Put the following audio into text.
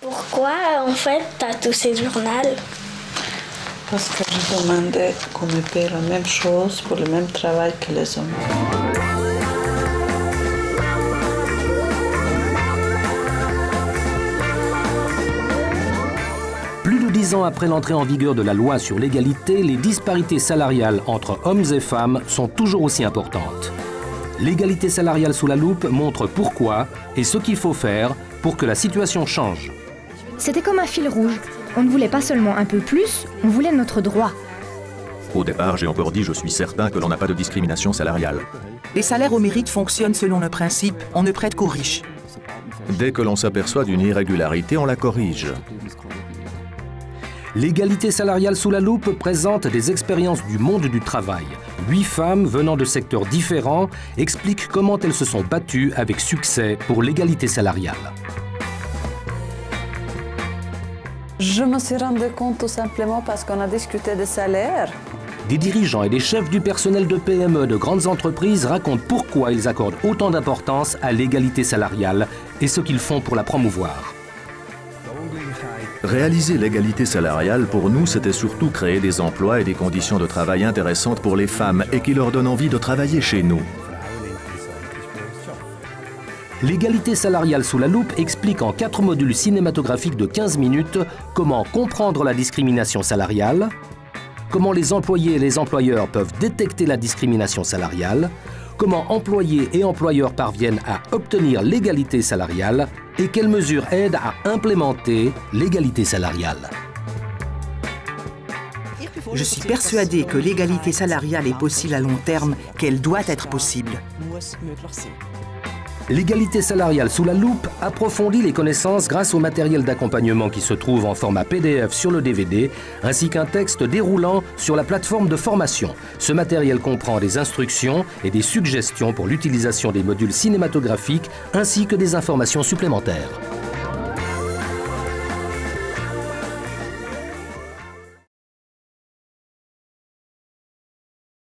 Pourquoi, en fait, tu as tous ces journaux? Parce que je demandais qu'on me paye la même chose pour le même travail que les hommes. Plus de 10 ans après l'entrée en vigueur de la loi sur l'égalité, les disparités salariales entre hommes et femmes sont toujours aussi importantes. L'égalité salariale sous la loupe montre pourquoi et ce qu'il faut faire pour que la situation change. C'était comme un fil rouge. On ne voulait pas seulement un peu plus, on voulait notre droit. Au départ, j'ai encore dit je suis certain que l'on n'a pas de discrimination salariale. Les salaires au mérite fonctionnent selon le principe « on ne prête qu'aux riches ». Dès que l'on s'aperçoit d'une irrégularité, on la corrige. L'égalité salariale sous la loupe présente des expériences du monde du travail. 8 femmes venant de secteurs différents expliquent comment elles se sont battues avec succès pour l'égalité salariale. Je me suis rendu compte tout simplement parce qu'on a discuté des salaires. Des dirigeants et des chefs du personnel de PME de grandes entreprises racontent pourquoi ils accordent autant d'importance à l'égalité salariale et ce qu'ils font pour la promouvoir. Réaliser l'égalité salariale, pour nous, c'était surtout créer des emplois et des conditions de travail intéressantes pour les femmes et qui leur donnent envie de travailler chez nous. L'égalité salariale sous la loupe explique en 4 modules cinématographiques de 15 minutes comment comprendre la discrimination salariale, comment les employés et les employeurs peuvent détecter la discrimination salariale, comment employés et employeurs parviennent à obtenir l'égalité salariale et quelles mesures aident à implémenter l'égalité salariale. Je suis persuadée que l'égalité salariale est possible à long terme, qu'elle doit être possible. L'égalité salariale sous la loupe approfondit les connaissances grâce au matériel d'accompagnement qui se trouve en format PDF sur le DVD, ainsi qu'un texte déroulant sur la plateforme de formation. Ce matériel comprend des instructions et des suggestions pour l'utilisation des modules cinématographiques, ainsi que des informations supplémentaires.